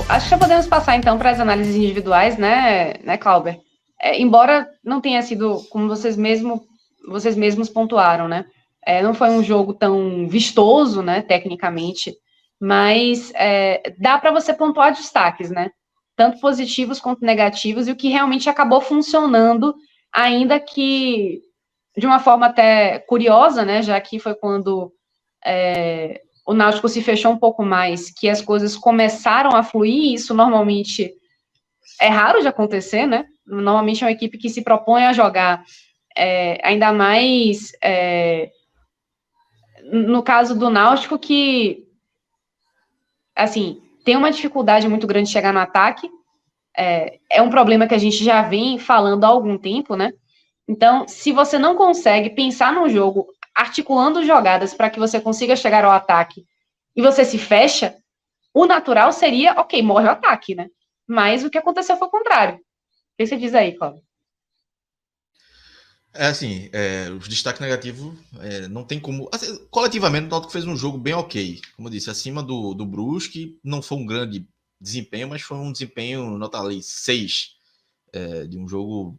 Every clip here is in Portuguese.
Acho que já podemos passar então para as análises individuais, né, Clauber? Embora não tenha sido como vocês mesmos pontuaram, né? Não foi um jogo tão vistoso, né, tecnicamente, mas dá para você pontuar destaques, né? Tanto positivos quanto negativos, e o que realmente acabou funcionando, ainda que de uma forma até curiosa, né? Já que foi quando o Náutico se fechou um pouco mais, que as coisas começaram a fluir, isso normalmente é raro de acontecer, né? Normalmente é uma equipe que se propõe a jogar, ainda mais no caso do Náutico, que, assim, tem uma dificuldade muito grande de chegar no ataque, é um problema que a gente já vem falando há algum tempo, né? Então, se você não consegue pensar num jogo articulando jogadas para que você consiga chegar ao ataque e você se fecha, o natural seria, ok, morre o ataque, né? Mas o que aconteceu foi o contrário. O que você diz aí, Cláudio? Os destaques negativos não tem como. Assim, coletivamente, o Náutico fez um jogo bem ok. Como eu disse, acima do Brusque, não foi um grande desempenho, mas foi um desempenho nota ali 6 de um jogo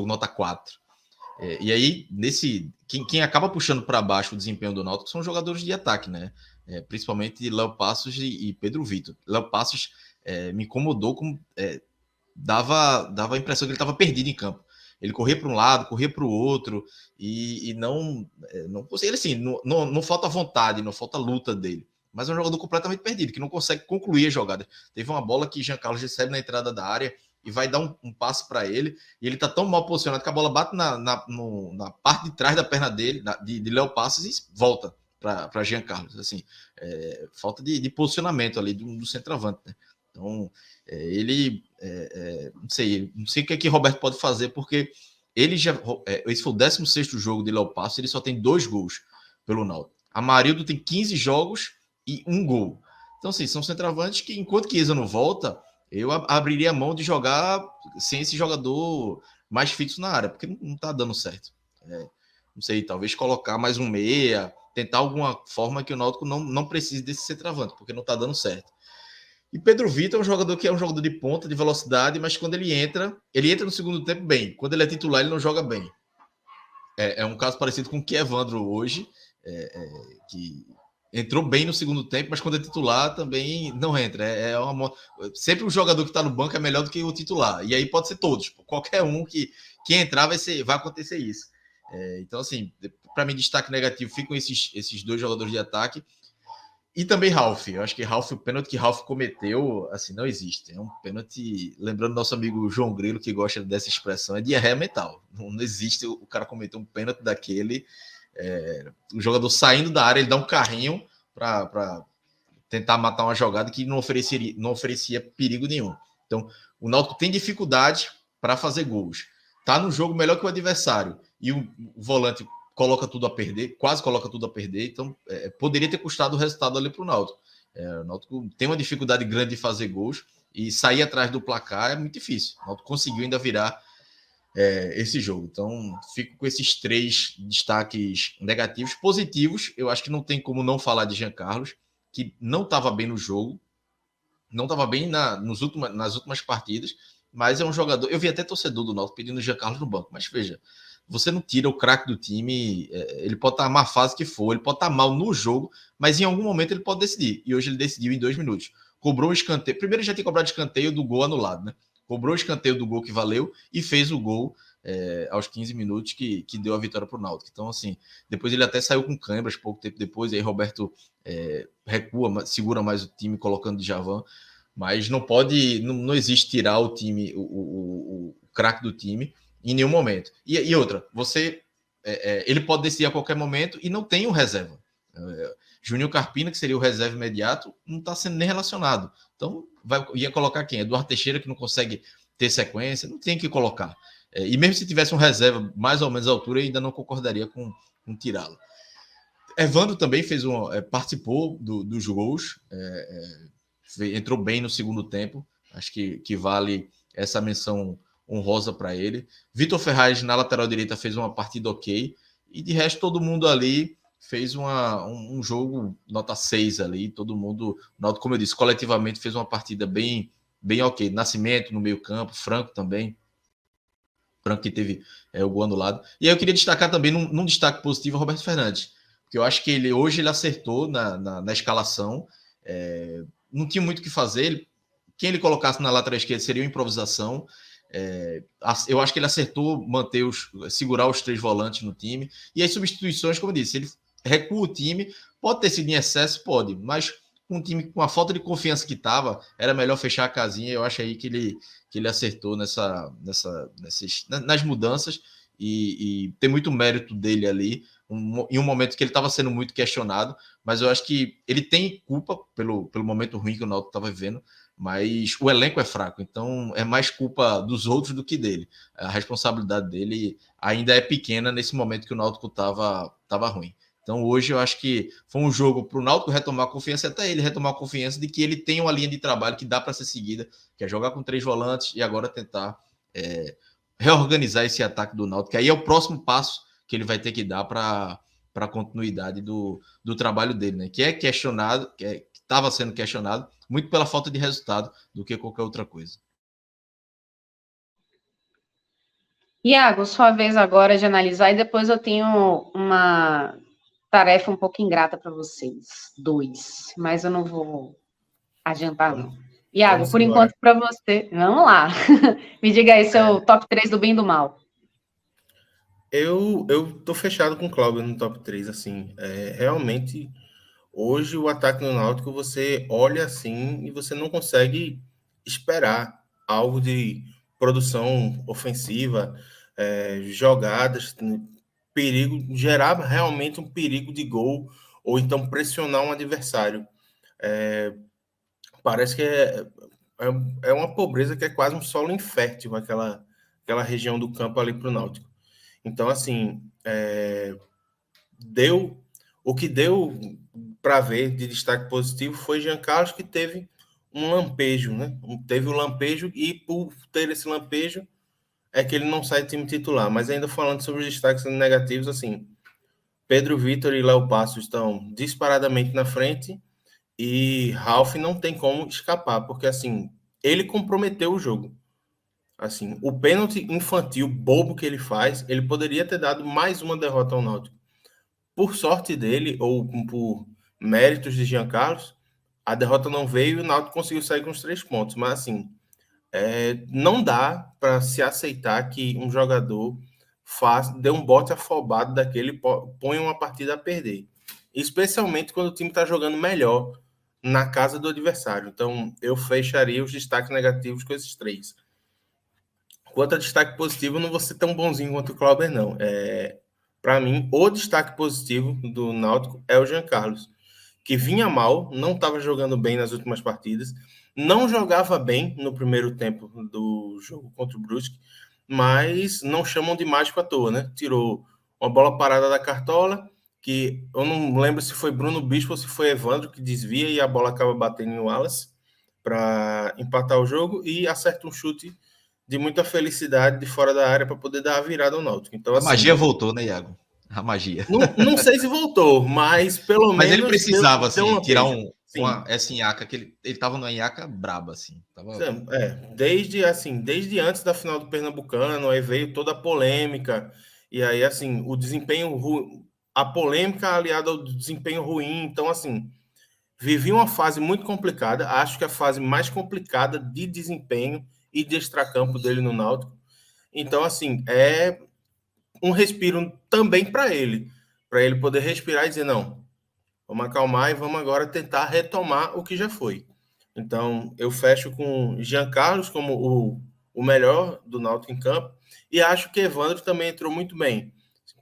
nota 4. E aí, quem acaba puxando para baixo o desempenho do Náutico são os jogadores de ataque, né? Principalmente Léo Passos e Pedro Vitor. Léo Passos me incomodou, dava a impressão que ele estava perdido em campo. Ele corria para um lado, corria para o outro, e não conseguia. Ele, assim, não falta vontade, não falta luta dele. Mas é um jogador completamente perdido, que não consegue concluir a jogada. Teve uma bola que Jean Carlos recebe na entrada da área e vai dar um passe para ele, e ele está tão mal posicionado que a bola bate na parte de trás da perna dele, de Léo Passos, e volta para Jean Carlos. Assim, falta de posicionamento ali do centroavante, né? Então, não sei o que é que Roberto pode fazer, porque ele já. Esse foi o 16º jogo de Léo Passos, ele só tem 2 gols pelo Náutico. Amarildo tem 15 jogos e 1 gol. Então, assim, são centroavantes que, enquanto Chiesa não volta, eu abriria a mão de jogar sem esse jogador mais fixo na área, porque não tá dando certo. Não sei, talvez colocar mais um meia, tentar alguma forma que o Náutico não precise desse centroavante, porque não tá dando certo. E Pedro Vitor é um jogador que é um jogador de ponta, de velocidade, mas quando ele entra no segundo tempo bem. Quando ele é titular, ele não joga bem. É um caso parecido com o que Evandro hoje, que entrou bem no segundo tempo, mas quando é titular também não entra. Sempre o jogador que está no banco é melhor do que o titular. E aí pode ser todos. Qualquer um que entrar vai acontecer isso. Então, assim, para mim, destaque negativo ficam esses 2 jogadores de ataque. E também Ralph. Eu acho que o pênalti que Ralph cometeu, assim, não existe. É um pênalti, lembrando nosso amigo João Grilo, que gosta dessa expressão, é diarreia mental. Não existe o cara cometer um pênalti daquele. O jogador saindo da área, ele dá um carrinho para tentar matar uma jogada que não oferecia perigo nenhum. Então, o Náutico tem dificuldade para fazer gols. Tá no jogo melhor que o adversário. E o volante coloca tudo a perder, quase coloca tudo a perder, então poderia ter custado o resultado ali para o Náutico. O Náutico tem uma dificuldade grande de fazer gols e sair atrás do placar é muito difícil. O Náutico conseguiu ainda virar esse jogo. Então, fico com esses 3 destaques negativos. Positivos, eu acho que não tem como não falar de Jean Carlos, que não estava bem no jogo, não estava bem nas últimas partidas, mas é um jogador. Eu vi até torcedor do Náutico pedindo o Jean Carlos no banco, mas veja, você não tira o craque do time, ele pode estar na fase que for, ele pode estar mal no jogo, mas em algum momento ele pode decidir. E hoje ele decidiu em 2 minutos. Cobrou um escanteio. Primeiro ele já tinha cobrado escanteio do gol anulado, né? Cobrou o escanteio do gol que valeu e fez o gol aos 15 minutos que deu a vitória para o Náutico. Então, assim, depois ele até saiu com câimbras pouco tempo depois, aí Roberto recua, segura mais o time colocando de Javan, mas não existe tirar o time, o craque do time em nenhum momento. E outra, ele pode decidir a qualquer momento e não tem um reserva. Júnior Carpina, que seria o reserva imediato, não está sendo nem relacionado. Então, ia colocar quem? Eduardo Teixeira, que não consegue ter sequência, não tem que colocar. E mesmo se tivesse um reserva mais ou menos à altura, eu ainda não concordaria com tirá-lo. Evandro também participou dos gols, entrou bem no segundo tempo, acho que vale essa menção honrosa para ele. Vitor Ferraz, na lateral direita, fez uma partida ok, e de resto todo mundo ali fez um jogo nota 6 ali, todo mundo, como eu disse, coletivamente fez uma partida bem ok. Nascimento no meio campo, Franco também, Franco que teve o gol anulado. E aí eu queria destacar também, num destaque positivo, o Roberto Fernandes, porque eu acho que hoje ele acertou na escalação, não tinha muito o que fazer, quem ele colocasse na lateral esquerda seria uma improvisação. Eu acho que ele acertou segurar os 3 volantes no time. E as substituições, como eu disse, ele recua o time. Pode ter sido em excesso, pode, mas com um time com a falta de confiança que estava, era melhor fechar a casinha. Eu acho aí que ele acertou nas mudanças e tem muito mérito dele ali, em um momento que ele estava sendo muito questionado, mas eu acho que ele tem culpa pelo momento ruim que o Náutico estava vivendo, mas o elenco é fraco, então é mais culpa dos outros do que dele. A responsabilidade dele ainda é pequena nesse momento que o Náutico estava ruim. Então hoje eu acho que foi um jogo para o Náutico retomar a confiança, até ele retomar a confiança de que ele tem uma linha de trabalho que dá para ser seguida, que é jogar com 3 volantes e agora tentar reorganizar esse ataque do Náutico, que aí é o próximo passo que ele vai ter que dar para a continuidade do trabalho dele, né? Que é questionado, que estava sendo questionado, muito pela falta de resultado do que qualquer outra coisa. Iago, sua vez agora de analisar, e depois eu tenho uma tarefa um pouco ingrata para vocês, 2, mas eu não vou adiantar, não. Iago, por enquanto, para você, vamos lá. Me diga aí seu top 3 do bem e do mal. Eu tô fechado com o Cláudio no top 3, assim, realmente, hoje o ataque no Náutico, você olha assim e você não consegue esperar algo de produção ofensiva, jogadas, perigo, gerar realmente um perigo de gol, ou então pressionar um adversário. Parece que é uma pobreza que é quase um solo infértil, aquela região do campo ali para o Náutico. Então, assim, o que deu para ver de destaque positivo foi Jean Carlos, que teve um lampejo, né? Teve o lampejo e, por ter esse lampejo, é que ele não sai do time titular. Mas ainda falando sobre os destaques negativos, assim, Pedro Vitor e Léo Passos estão disparadamente na frente e Ralf não tem como escapar, porque, assim, ele comprometeu o jogo. Assim, o pênalti infantil bobo que ele faz, ele poderia ter dado mais uma derrota ao Náutico. Por sorte dele, ou por méritos de Jean Carlos, a derrota não veio e o Náutico conseguiu sair com os 3 pontos. Mas, assim, não dá para se aceitar que um jogador dê um bote afobado daquele, põe uma partida a perder. Especialmente quando o time está jogando melhor na casa do adversário. Então, eu fecharia os destaques negativos com esses 3. Quanto a destaque positivo, eu não vou ser tão bonzinho quanto o Clauber, não. Para mim, o destaque positivo do Náutico é o Jean Carlos, que vinha mal, não estava jogando bem nas últimas partidas, não jogava bem no primeiro tempo do jogo contra o Brusque, mas não chamam de mágico à toa, né? Tirou uma bola parada da cartola, que eu não lembro se foi Bruno Bispo ou se foi Evandro que desvia e a bola acaba batendo em Wallace para empatar o jogo e acerta um chute de muita felicidade de fora da área para poder dar a virada ao Náutico. Então, a magia voltou, né, Iago? A magia. Não sei se voltou, mas pelo menos... Mas ele precisava, assim, tirar essa nhaca, que ele estava numa nhaca braba, assim. Desde antes da final do Pernambucano, aí veio toda a polêmica, e aí, assim, o desempenho ruim, a polêmica aliada ao desempenho ruim, então, assim, vivi uma fase muito complicada, acho que a fase mais complicada de desempenho e de extracampo dele no Náutico. Então, assim, é um respiro também para ele poder respirar e dizer, não, vamos acalmar e vamos agora tentar retomar o que já foi. Então, eu fecho com Jean Carlos como o melhor do Náutico em campo e acho que Evandro também entrou muito bem.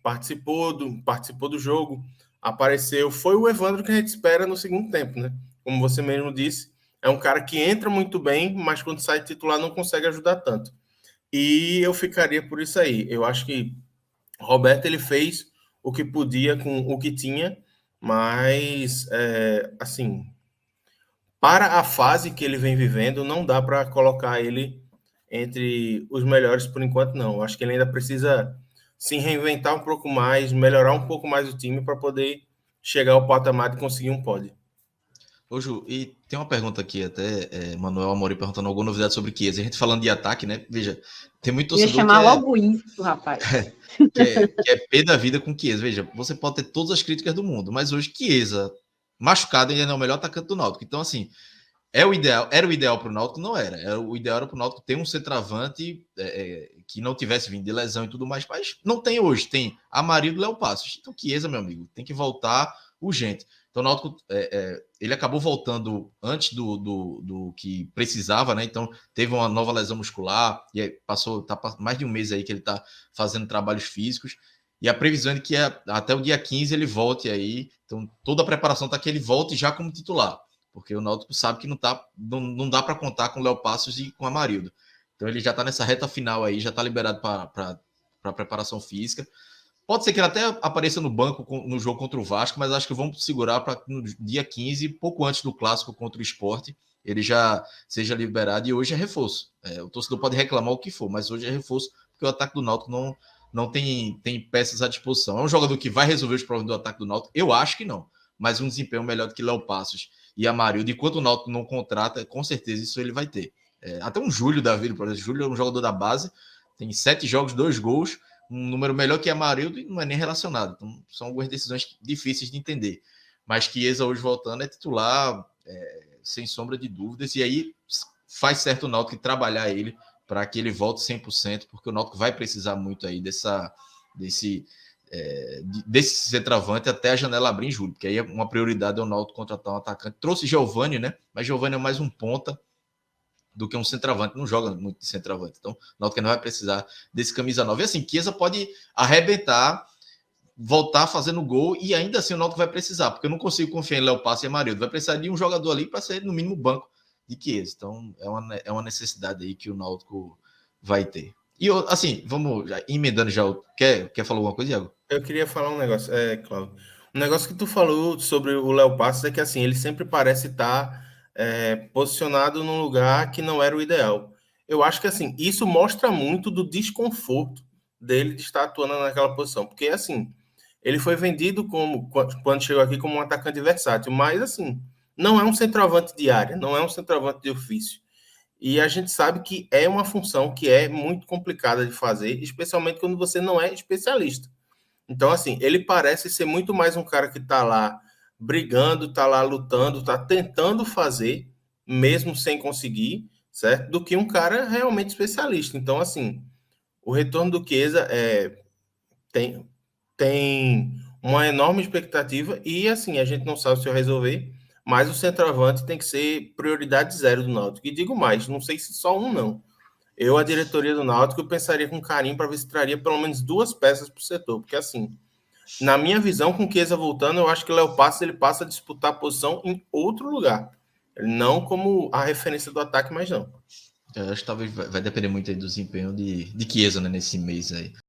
Participou do jogo, apareceu. Foi o Evandro que a gente espera no segundo tempo, né? Como você mesmo disse, é um cara que entra muito bem, mas quando sai titular não consegue ajudar tanto. E eu ficaria por isso aí. Eu acho que Roberto ele fez o que podia com o que tinha, mas, assim, para a fase que ele vem vivendo, não dá para colocar ele entre os melhores por enquanto, não. Eu acho que ele ainda precisa se reinventar um pouco mais, melhorar um pouco mais o time para poder chegar ao patamar de conseguir um pódio. Ô, Ju, e tem uma pergunta aqui até, Manuel Amorim perguntando alguma novidade sobre Chiesa. A gente falando de ataque, né? Veja, tem muito Eu ia torcedor chamar logo isso, rapaz. que é pé da vida com Chiesa. Veja, você pode ter todas as críticas do mundo, mas hoje Chiesa, machucado, ainda não é o melhor atacante do Náutico. Então, assim, era o ideal para o Náutico? Não era. O ideal era para o Náutico ter um centroavante que não tivesse vindo de lesão e tudo mais, mas não tem hoje. Tem Amarildo e Léo Passos. Então, Chiesa, meu amigo, tem que voltar urgente. Então, o Náutico, ele acabou voltando antes do que precisava, né? Então, teve uma nova lesão muscular, e aí tá mais de um mês aí que ele está fazendo trabalhos físicos, e a previsão é que até o dia 15 ele volte aí. Então, toda a preparação está que ele volte já como titular, porque o Náutico sabe que não dá para contar com o Léo Passos e com o Amarildo. Então, ele já está nessa reta final aí, já está liberado para preparação física. Pode ser que ele até apareça no banco no jogo contra o Vasco, mas acho que vamos segurar para no dia 15, pouco antes do clássico contra o Sport, ele já seja liberado. E hoje é reforço. O torcedor pode reclamar o que for, mas hoje é reforço, porque o ataque do Náutico não tem peças à disposição. É um jogador que vai resolver os problemas do ataque do Náutico? Eu acho que não. Mas um desempenho melhor do que Léo Passos e Amarildo. Enquanto o Náutico não contrata, com certeza isso ele vai ter. Até um Júlio da vida, por exemplo. Júlio é um jogador da base, tem 7 jogos, 2 gols, um número melhor que Amarildo e não é nem relacionado. Então, são algumas decisões difíceis de entender. Mas Chiesa hoje voltando é titular, sem sombra de dúvidas, e aí faz certo o Náutico trabalhar ele para que ele volte 100%, porque o Náutico vai precisar muito aí desse centroavante até a janela abrir em julho, porque aí é uma prioridade é o Náutico contratar um atacante. Trouxe Giovani, né? Mas Giovani é mais um ponta do que um centroavante, não joga muito de centroavante. Então, o Náutico não vai precisar desse camisa 9. E assim, Chiesa pode arrebentar, voltar fazendo gol, e ainda assim o Náutico vai precisar, porque eu não consigo confiar em Léo Passos e Amarildo. Vai precisar de um jogador ali para ser, no mínimo, banco de Chiesa. Então, é uma necessidade aí que o Náutico vai ter. E, assim, vamos emendando já. Quer falar alguma coisa, Iago? Eu queria falar um negócio, Cláudio. Um negócio que tu falou sobre o Léo Passos é que assim, ele sempre parece estar posicionado num lugar que não era o ideal. Eu acho que assim, isso mostra muito do desconforto dele de estar atuando naquela posição. Porque assim, ele foi vendido quando chegou aqui como um atacante versátil, mas assim, não é um centroavante de área, não é um centroavante de ofício. E a gente sabe que é uma função que é muito complicada de fazer, especialmente quando você não é especialista. Então, assim, ele parece ser muito mais um cara que está lá brigando, está lá lutando, está tentando fazer, mesmo sem conseguir, certo? Do que um cara realmente especialista. Então, assim, o retorno do Chiesa tem, tem uma enorme expectativa e, assim, a gente não sabe se vai resolver, mas o centroavante tem que ser prioridade zero do Náutico. E digo mais, não sei se só um, não. Eu, a diretoria do Náutico, eu pensaria com carinho para ver se traria pelo menos 2 peças para o setor, porque assim, na minha visão, com o Chiesa voltando, eu acho que o Léo Passos ele passa a disputar a posição em outro lugar. Não como a referência do ataque, mas não. Eu acho que talvez vai depender muito aí do desempenho de Chiesa, né, nesse mês aí.